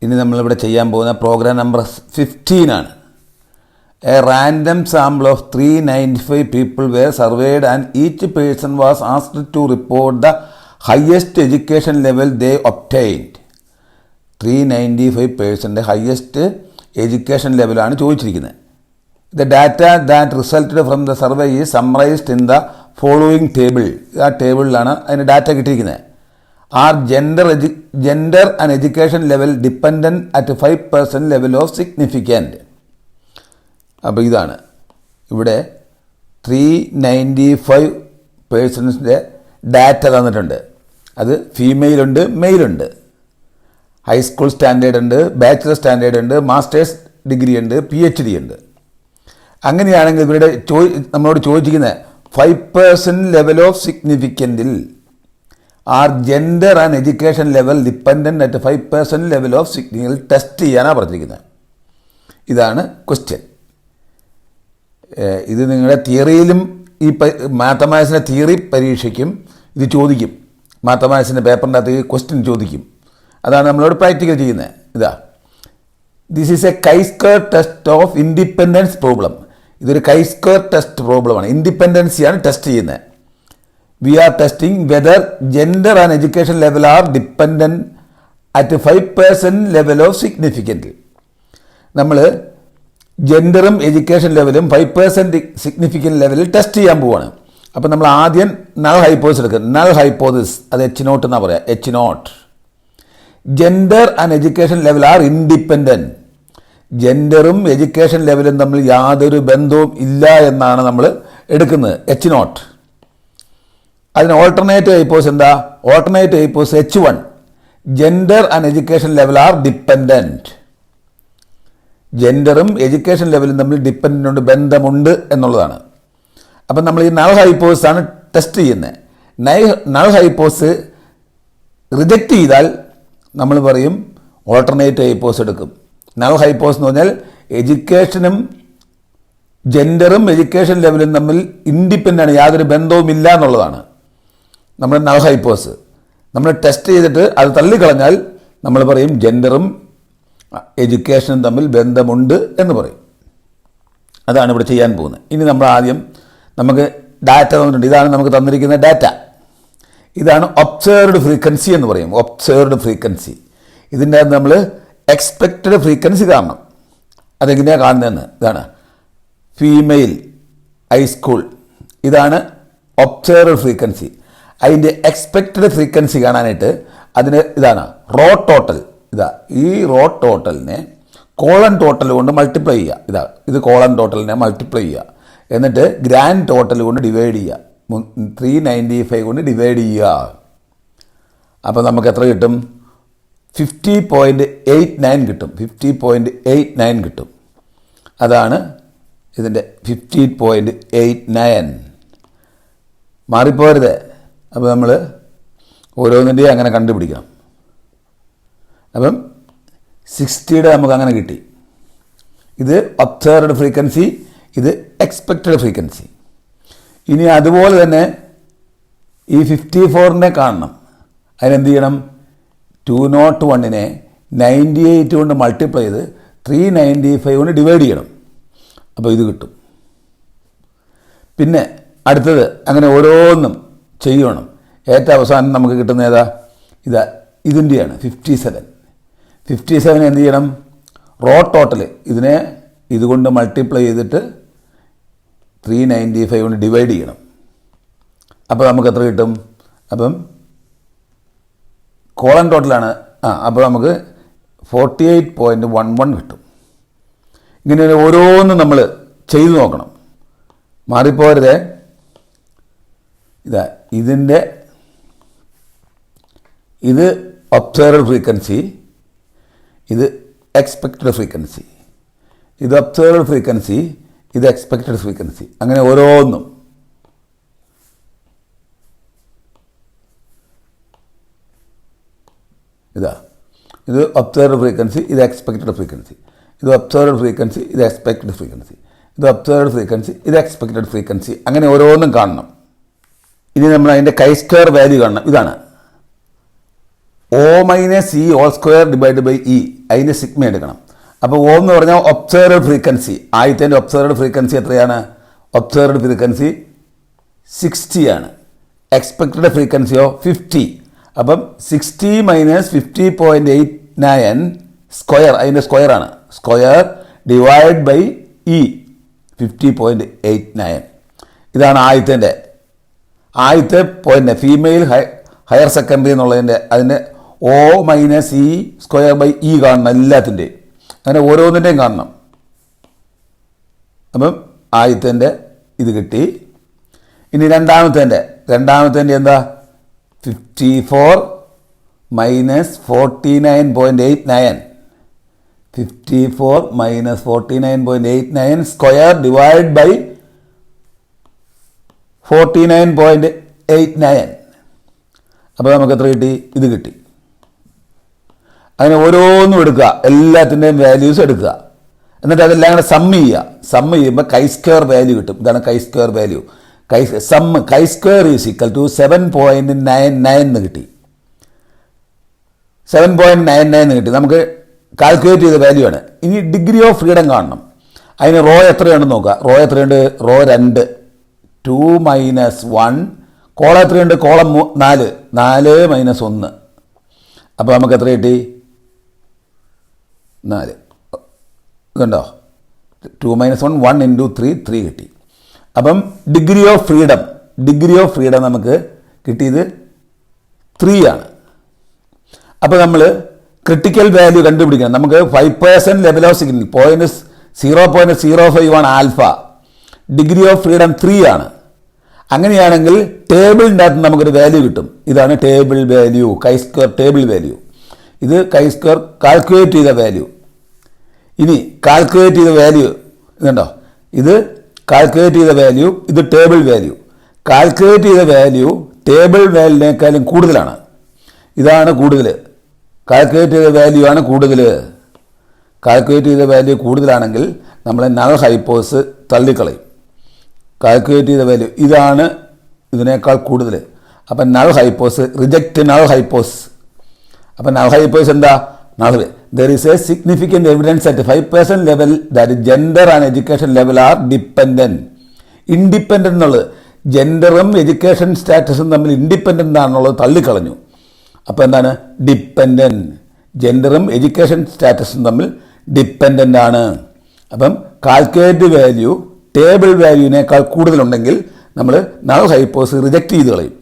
ഇനി നമ്മളിവിടെ ചെയ്യാൻ പോകുന്ന പ്രോഗ്രാം നമ്പർ 15 ആണ്. A random sample of 395 people were surveyed and each person was asked to report the highest education level they obtained. 395 പേഴ്സൻ്റെ highest education ലെവലാണ് ചോദിച്ചിരിക്കുന്നത്. The data that resulted from the survey is summarized in the following table. ആ ടേബിളിലാണ് അതിന് data കിട്ടിയിരിക്കുന്നത്. Are gender and education level dependent at 5% level of significant? അപ്പോൾ ഇതാണ് ഇവിടെ 395 പേഴ്സൺസിൻ്റെ data തന്നിട്ടുണ്ട്. അത് ഫീമെയിലുണ്ട്, മെയിലുണ്ട്, ഹൈസ്കൂൾ സ്റ്റാൻഡേർഡ് ഉണ്ട്, ബാച്ചിലർ സ്റ്റാൻഡേർഡ് ഉണ്ട്, മാസ്റ്റേഴ്സ് ഡിഗ്രി ഉണ്ട്, PhD ഉണ്ട്. അങ്ങനെയാണെങ്കിൽ ഇവരുടെ നമ്മളോട് ചോദിച്ചിരിക്കുന്നത് 5% ലെവൽ ഓഫ് സിഗ്നിഫിക്കൻറ്റിൽ are gender and education level dependent at 5% level of significant test ചെയ്യാനാണ് പറഞ്ഞിരിക്കുന്നത്. ഇതാണ് ക്വസ്റ്റ്യൻ. ഇത് നിങ്ങളുടെ തിയറിയിലും ഈ മാത്തമാറ്റിക്സിൻ്റെ തിയറി പരീക്ഷയ്ക്കും ഇത് ചോദിക്കും. മാത്തമാറ്റിക്സിൻ്റെ പേപ്പറിൻ്റെ അകത്ത് ഈ ക്വസ്റ്റ്യൻ ചോദിക്കും. അതാണ് നമ്മളോട് പ്രാക്ടിക്കൽ ചെയ്യുന്നത്. ഇതാ, this is a chi square test of independence problem. ഇതൊരു കൈസ്ക്വയർ ടെസ്റ്റ് പ്രോബ്ലമാണ്. ഇൻഡിപെൻഡൻസിയാണ് ടെസ്റ്റ് ചെയ്യുന്നത്. We are testing whether gender and education level are dependent at 5% level of significant. നമ്മൾ ജെൻഡറും എഡ്യൂക്കേഷൻ ലെവലും 5% സിഗ്നിഫിക്കൻറ്റ് ലെവലിൽ ടെസ്റ്റ് ചെയ്യാൻ പോവുകയാണ്. അപ്പോൾ നമ്മൾ ആദ്യം നൾ ഹൈപ്പോസിസ് എടുക്കുക. നൾ ഹൈപ്പോസിസ് അത് H0 എന്നാണ് പറയുക. H0. Gender and education level are independent. ജെൻഡറും എഡ്യൂക്കേഷൻ ലെവലും തമ്മിൽ യാതൊരു ബന്ധവും ഇല്ല എന്നാണ് നമ്മൾ എടുക്കുന്നത്. H0. അതിന് ഓൾട്ടർനേറ്റീവ് ഹൈപ്പോസിസ് എന്താ? Alternative hypothesis H1. Gender and education level are dependent. ജെൻഡറും എഡ്യൂക്കേഷൻ ലെവലും തമ്മിൽ ഡിപ്പെൻഡൻ്റ് ബന്ധമുണ്ട് എന്നുള്ളതാണ്. അപ്പം നമ്മൾ ഈ നൾ ഹൈപ്പോസിസ് ആണ് ടെസ്റ്റ് ചെയ്യുന്നത്. നൾ ഹൈപ്പോസിസ് റിജക്റ്റ് ചെയ്താൽ നമ്മൾ പറയും ഓൾട്ടർനേറ്റീവ് ഹൈപ്പോസിസ് എടുക്കും. നൾ ഹൈപ്പോസിസ് എന്ന് പറഞ്ഞാൽ എഡ്യൂക്കേഷനും ജെൻഡറും എഡ്യൂക്കേഷൻ ലെവലും തമ്മിൽ ഇൻഡിപെൻഡൻ്റ് ആണ്, യാതൊരു ബന്ധവുമില്ല എന്നുള്ളതാണ് നമ്മുടെ നൾ ഹൈപ്പോസിസ്. നമ്മൾ ടെസ്റ്റ് ചെയ്തിട്ട് അത് തള്ളിക്കളഞ്ഞാൽ നമ്മൾ പറയും ജെൻഡറും എഡ്യൂക്കേഷനും തമ്മിൽ ബന്ധമുണ്ട് എന്ന് പറയും. അതാണ് ഇവിടെ ചെയ്യാൻ പോകുന്നത്. ഇനി നമ്മൾ ആദ്യം നമുക്ക് ഡാറ്റ തന്നിട്ടുണ്ട്. ഇതാണ് നമുക്ക് തന്നിരിക്കുന്ന ഡാറ്റ. ഇതാണ് ഒബ്സേർവ്ഡ് ഫ്രീക്വൻസി എന്ന് പറയും. Observed frequency. ഇതിൻ്റെ അകത്ത് നമ്മൾ എക്സ്പെക്റ്റഡ് ഫ്രീക്വൻസി കാണണം. അതെങ്ങനെയാണ് കാണുന്നതെന്ന്. ഇതാണ് ഫീമെയിൽ ഹൈസ്കൂൾ. ഇതാണ് ഒബ്സേർവ്ഡ് ഫ്രീക്വൻസി. അതിൻ്റെ എക്സ്പെക്റ്റഡ് ഫ്രീക്വൻസി കാണാനായിട്ട് അതിന് ഇതാണ് റോ ടോട്ടൽ. ഇതാ, ഈ റോ ടോട്ടലിനെ കോളൻ ടോട്ടൽ കൊണ്ട് മൾട്ടിപ്ലൈ ചെയ്യുക. ഇതാ, ഇത് കോളൻ ടോട്ടലിനെ മൾട്ടിപ്ലൈ ചെയ്യുക. എന്നിട്ട് ഗ്രാൻഡ് ടോട്ടൽ കൊണ്ട് ഡിവൈഡ് ചെയ്യുക. 395 കൊണ്ട് ഡിവൈഡ് ചെയ്യുക. അപ്പോൾ നമുക്ക് എത്ര കിട്ടും? 50.89 കിട്ടും. 50.89 കിട്ടും. അതാണ് ഇതിൻ്റെ 50.89. മാറിപ്പോരുത്. അപ്പോൾ നമ്മൾ ഓരോന്നിൻ്റെയും അങ്ങനെ കണ്ടുപിടിക്കണം. അപ്പം 60യുടെ നമുക്ക് അങ്ങനെ കിട്ടി. ഇത് ഒബ്സർവ്ഡ് ഫ്രീക്വൻസി, ഇത് എക്സ്പെക്റ്റഡ് ഫ്രീക്വൻസി. ഇനി അതുപോലെ തന്നെ ഈ 54നെ കാണണം. അതിനെന്ത് ചെയ്യണം? 201നെ 98 കൊണ്ട് മൾട്ടിപ്ലൈ ചെയ്ത് 395 കൊണ്ട് ഡിവൈഡ് ചെയ്യണം. അപ്പോൾ ഇത് കിട്ടും. പിന്നെ അടുത്തത് അങ്ങനെ ഓരോന്നും ചെയ്യണം. ഏറ്റവും അവസാനം നമുക്ക് കിട്ടുന്ന ഏതാ? ഇതാ, ഇതിൻ്റെയാണ് 57. 57 എന്ത് ചെയ്യണം? റോ ടോട്ടൽ ഇതിനെ ഇതുകൊണ്ട് മൾട്ടിപ്ലൈ ചെയ്തിട്ട് 395 കൊണ്ട് ഡിവൈഡ് ചെയ്യണം. അപ്പോൾ നമുക്ക് എത്ര കിട്ടും? അപ്പം കോളൻ ടോട്ടലാണ്. അപ്പോൾ നമുക്ക് 48.11 കിട്ടും. ഇങ്ങനെ ഓരോന്നും നമ്മൾ ചെയ്തു നോക്കണം. മാറിപ്പോരുതേ. ഇതാ, ഇത് ഒബ്സർവ്ഡ് ഫ്രീക്വൻസി, ഇത് എക്സ്പെക്റ്റഡ് ഫ്രീക്വൻസി. ഇത് ഒബ്സർവ്ഡ് ഫ്രീക്വൻസി, ഇത് എക്സ്പെക്റ്റഡ് ഫ്രീക്വൻസി. അങ്ങനെ ഓരോന്നും. ഇതാ, ഇത് ഒബ്സർവ്ഡ് ഫ്രീക്വൻസി, ഇത് എക്സ്പെക്റ്റഡ് ഫ്രീക്വൻസി. ഇത് ഒബ്സർവ്ഡ് ഫ്രീക്വൻസി, ഇത് എക്സ്പെക്റ്റഡ് ഫ്രീക്വൻസി. ഇത് ഒബ്സർവ്ഡ് ഫ്രീക്വൻസി, ഇത് എക്സ്പെക്റ്റഡ് ഫ്രീക്വൻസി. അങ്ങനെ ഓരോന്നും കാണണം. ഇനി നമ്മൾ അതിൻ്റെ കൈ സ്ക്വയർ വാല്യൂ കാണണം. ഇതാണ് O minus E whole square divide by E, അതിൻ്റെ സിഗ്മ എടുക്കണം. അപ്പോൾ O എന്ന് പറഞ്ഞാൽ ഒബ്സർവ്ഡ് ഫ്രീക്വൻസി. ആദ്യത്തെ ഒബ്സർവ്ഡ് ഫ്രീക്വൻസി എത്രയാണ്? ഒബ്സർവ്ഡ് ഫ്രീക്വൻസി 60 ആണ്. എക്സ്പെക്റ്റഡ് ഫ്രീക്വൻസിയോ 50. അപ്പം 60 മൈനസ് 50.89 സ്ക്വയർ, അതിൻ്റെ സ്ക്വയർ ആണ്. Square divide by E 50.89. ഇതാണ് ആദ്യത്തെ പോയിന്റ്. ഫീമെയിൽ ഹയർ സെക്കൻഡറി എന്നുള്ളതിൻ്റെ അതിൻ്റെ O minus E square by E കാണണം എല്ലാത്തിൻ്റെയും. അങ്ങനെ ഓരോന്നിൻ്റെയും കാണണം. അപ്പം ആദ്യത്തെ ഇത് കിട്ടി. ഇനി രണ്ടാമത്തെ എന്താ? 54 minus 49.89. 54 minus 49.89 square divide by 49.89. അപ്പോൾ നമുക്ക് എത്ര കിട്ടി? ഇത് കിട്ടി. അതിന് ഓരോന്നും എടുക്കുക, എല്ലാത്തിൻ്റെയും വാല്യൂസ് എടുക്കുക. എന്നിട്ട് അതെല്ലാം കൂടെ സം ചെയ്യുമ്പോൾ കൈ സ്ക്വയർ വാല്യൂ കിട്ടും. ഇതാണ് chi square value. Chi square is equal to 7.99 എന്ന് കിട്ടി. 7.99 എന്ന് കിട്ടി. നമുക്ക് കാൽക്കുലേറ്റ് ചെയ്ത വാല്യൂ ആണ്. ഇനി ഡിഗ്രി ഓഫ് ഫ്രീഡം കാണണം. അതിന് റോ എത്രയാണെന്ന് നോക്കുക. റോ എത്രയുണ്ട്? Row 2, 2 minus 1. കോളം എത്രയുണ്ട്? Column 4, 4 minus 1. അപ്പോൾ നമുക്ക് എത്ര കിട്ടി? 4. ഇതുണ്ടോ? 2 മൈനസ് 1, 1 ഇൻറ്റു 3, 3 കിട്ടി. അപ്പം ഡിഗ്രി ഓഫ് ഫ്രീഡം നമുക്ക് കിട്ടിയത് 3 ആണ്. അപ്പോൾ നമ്മൾ ക്രിട്ടിക്കൽ വാല്യൂ കണ്ടുപിടിക്കണം. നമുക്ക് 5% ലെവൽ ഓഫ് സിഗ്നൽ 0.05 ആണ് ആൽഫ. ഡിഗ്രി ഓഫ് ഫ്രീഡം 3 ആണ്. അങ്ങനെയാണെങ്കിൽ ടേബിളിൻ്റെ അകത്ത് നമുക്കൊരു വാല്യൂ കിട്ടും. ഇതാണ് table value, chi square table value. ഇത് കൈ സ്ക്വയർ കാൽക്കുലേറ്റ് ചെയ്ത വാല്യൂ. ഇനി കാൽക്കുലേറ്റ് ചെയ്ത വാല്യൂ ഇതുണ്ടോ? ഇത് കാൽക്കുലേറ്റ് ചെയ്ത വാല്യൂ, ഇത് ടേബിൾ വാല്യൂ. കാൽക്കുലേറ്റ് ചെയ്ത വാല്യൂ ടേബിൾ വാല്യൂവിനേക്കാളും കൂടുതലാണ്. ഇതാണ് കൂടുതൽ. കാൽക്കുലേറ്റ് ചെയ്ത വാല്യൂ ആണ് കൂടുതൽ. കാൽക്കുലേറ്റ് ചെയ്ത വാല്യൂ കൂടുതലാണെങ്കിൽ നമ്മൾ നൾ ഹൈപ്പോസ് തള്ളിക്കളയും. കാൽക്കുലേറ്റ് ചെയ്ത വാല്യൂ ഇതാണ് ഇതിനേക്കാൾ കൂടുതൽ. അപ്പം നൾ ഹൈപ്പോസ്, റിജക്റ്റ് നൾ ഹൈപ്പോസ്. അപ്പം നൾ ഹൈപ്പോസ് എന്താ? there is a significant evidence at 5% level that gender and education level are dependent. Independent എന്നുള്ളത് ജെൻഡറും എഡ്യൂക്കേഷൻ സ്റ്റാറ്റസും തമ്മിൽ ഇൻഡിപെൻഡൻ്റ് ആണെന്നുള്ളത് തള്ളിക്കളഞ്ഞു. അപ്പോൾ എന്താണ്? ഡിപ്പെൻഡൻറ്റ്. ജെൻഡറും എഡ്യൂക്കേഷൻ സ്റ്റാറ്റസും തമ്മിൽ ഡിപ്പെൻഡൻ്റ് ആണ്. അപ്പം കാൽക്കുലേറ്റ് വാല്യൂ ടേബിൾ വാല്യൂവിനേക്കാൾ കൂടുതലുണ്ടെങ്കിൽ നമ്മൾ നൾ ഹൈപ്പോസ് റിജക്റ്റ് ചെയ്ത് കളയും.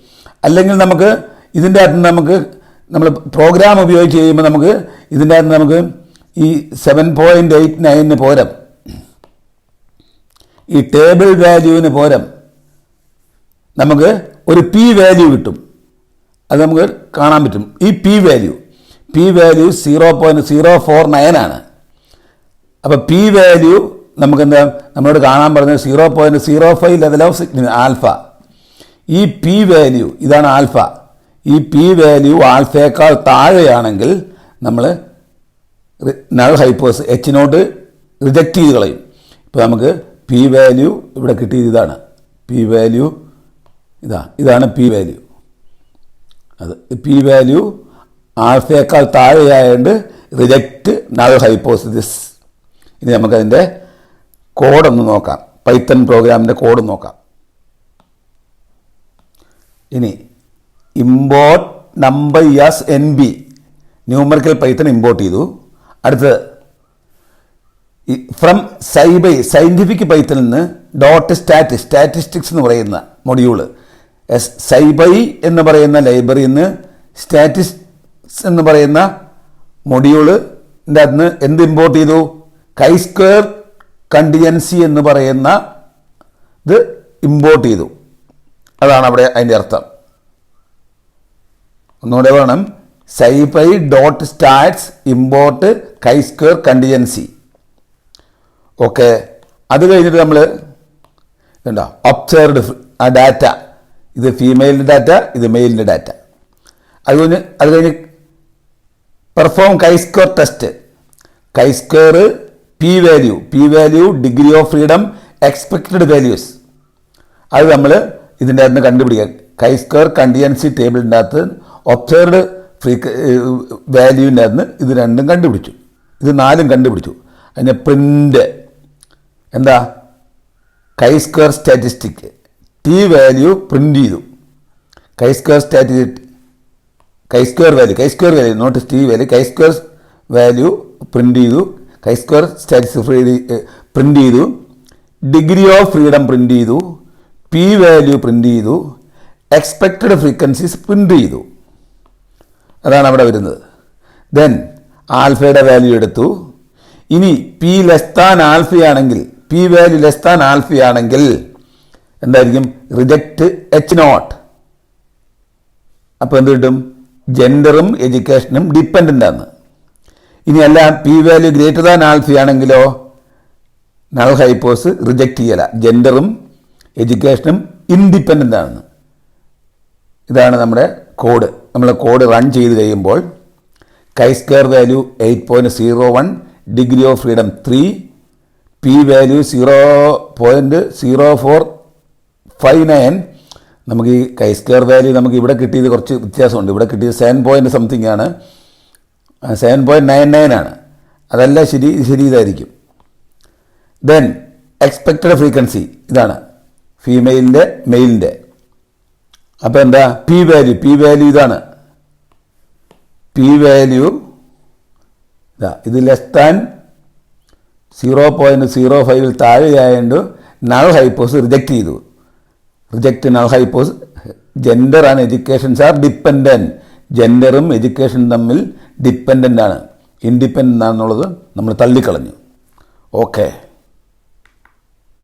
അല്ലെങ്കിൽ നമുക്ക് ഇതിൻ്റെ അകത്ത് നമ്മൾ പ്രോഗ്രാം ഉപയോഗിച്ച് ചെയ്യുമ്പോൾ നമുക്ക് ഇതിൻ്റെ അകത്ത് നമുക്ക് ഈ 7.89 പോരം, ഈ ടേബിൾ വാല്യൂവിന് പോരം നമുക്ക് ഒരു പി വാല്യൂ കിട്ടും. അത് നമുക്ക് കാണാൻ പറ്റും. ഈ പി വാല്യൂ 0.049 ആണ്. അപ്പോൾ പി വാല്യൂ നമുക്കെന്താ നമ്മളോട് കാണാൻ പറഞ്ഞത്? 0.05 ലെവൽ ഓഫ് സിഗ്നൽ ആൽഫ. ഈ പി വാല്യൂ ഇതാണ് ആൽഫ. ഈ പി വാല്യൂ ആൽഫയേക്കാൾ താഴെയാണെങ്കിൽ നമ്മൾ നൾ ഹൈപ്പോസ് H0 റിജക്റ്റ് ചെയ്ത് കളയും. ഇപ്പോൾ നമുക്ക് പി വാല്യൂ ഇവിടെ കിട്ടിയത് ഇതാണ്. പി വാല്യൂ ഇതാണ് പി വാല്യൂ. അത് പി വാല്യൂ ആൽഫയേക്കാൾ താഴെയായതുകൊണ്ട് റിജക്റ്റ് നൾ ഹൈപ്പോസിസ്. ഇനി നമുക്കതിൻ്റെ കോഡൊന്ന് നോക്കാം. പൈത്തൺ പ്രോഗ്രാമിൻ്റെ കോഡ് നോക്കാം. ഇനി import numpy as NB numerical Python import ചെയ്തു. അടുത്ത് ഫ്രം സയൻറ്റിഫിക് പൈത്തണിൽ നിന്ന് സ്റ്റാറ്റിസ്റ്റിക്സ് എന്ന് പറയുന്ന മൊഡ്യൂള്, സൈബൈ എന്ന് പറയുന്ന ലൈബ്രറിയിൽ നിന്ന് സ്റ്റാറ്റിസ്റ്റിക്സ് എന്ന് പറയുന്ന മൊഡ്യൂളിൻ്റെ അകത്ത് നിന്ന് എന്ത് ഇമ്പോർട്ട് ചെയ്തു? കൈ സ്ക്വയർ കണ്ടിജൻസി എന്ന് പറയുന്ന ഇത് ഇമ്പോർട്ട് ചെയ്തു. അതാണ് അവിടെ അതിൻ്റെ അർത്ഥം. ഒന്നുകൂടെ വേണം. sci.stats import chi square contingency. Okay. അത് കഴിഞ്ഞിട്ട് നമ്മൾ കണ്ടോ ഒബ്സർവ്ഡ് ആ ഡാറ്റ, ഇത് ഫീമെയിലിൻ്റെ ഡാറ്റ, ഇത് മെയിലിൻ്റെ ഡാറ്റ. അത് കഴിഞ്ഞ് perform chi square test. Chi square P value degree of freedom expected values. അത് നമ്മൾ ഇതിൻ്റെ അകത്ത് കണ്ടുപിടിക്കാൻ കൈ സ്ക്വയർ കണ്ടിജൻസി ടേബിളിൻ്റെ അകത്ത് ഒബ്സർവ്ഡ് വാല്യൂവിൻ്റെ അകത്ത് ഇത് രണ്ടും കണ്ടുപിടിച്ചു, ഇത് 4 കണ്ടുപിടിച്ചു. അതിനെ പ്രിൻ്റ് എന്താ chi square statistic T value print ചെയ്തു. Chi square value not T value, chi square value print ചെയ്തു. കൈ സ്ക്വയർ സ്റ്റാറ്റിസ്റ്റിക് പ്രിൻ്റ് ചെയ്തു. ഡിഗ്രി ഓഫ് ഫ്രീഡം പ്രിൻ്റ് ചെയ്തു. പി വാല്യൂ പ്രിൻ്റ് ചെയ്തു. എക്സ്പെക്റ്റഡ് ഫ്രീക്വൻസീസ് പ്രിൻ്റ് ചെയ്തു. അതാണ് അവിടെ വരുന്നത്. ദെൻ ആൽഫയുടെ വാല്യൂ എടുത്തു. ഇനി P less than ആൽഫയാണെങ്കിൽ, P value less than ആൽഫയാണെങ്കിൽ എന്തായിരിക്കും? Reject H0. അപ്പോൾ എന്ത് കിട്ടും? ജെൻഡറും എഡ്യൂക്കേഷനും ഡിപ്പെൻഡൻ്റ് ആണ്. ഇനി അല്ല പി വാല്യൂ ഗ്രേറ്റർ ദാൻ ആൽഫയാണെങ്കിലോ നൾ ഹൈപ്പോസ് റിജക്റ്റ് ചെയ്യല, ജെൻഡറും എഡ്യൂക്കേഷനും ഇൻഡിപെൻഡൻ്റ് ആണ്. ഇതാണ് നമ്മുടെ കോഡ്. നമ്മൾ കോഡ് റൺ ചെയ്ത് കഴിയുമ്പോൾ കൈ square value 8.01, degree of freedom 3, P value 0.0459. നമുക്ക് ഈ കൈ സ്ക്വയർ വാല്യൂ നമുക്ക് ഇവിടെ കിട്ടിയത് കുറച്ച് വ്യത്യാസമുണ്ട്. ഇവിടെ കിട്ടിയത് 7 സംതിങ് ആണ്, 7.99 ആണ്. അതല്ല ശരി ഇതായിരിക്കും. ദെൻ എക്സ്പെക്റ്റഡ് ഫ്രീക്വൻസി ഇതാണ് ഫീമെയിലിൻ്റെ മെയിലിൻ്റെ. അപ്പോൾ എന്താ പി വാല്യൂ ഇതാണ്. പി വാല്യൂ ഇതാ, ഇത് ലെസ് താൻ 0.05 താഴെയായതുകൊണ്ട് നൾ ഹൈപ്പോസ് റിജക്റ്റ് ചെയ്തു. Reject null hypothesis. Gender and educations are dependent. ജെൻഡറും എഡ്യൂക്കേഷനും തമ്മിൽ ഡിപ്പെൻഡൻ്റ് ആണ്, ഇൻഡിപെൻഡൻ്റ് ആണെന്നുള്ളത് നമ്മൾ തള്ളിക്കളഞ്ഞു. ഓക്കെ.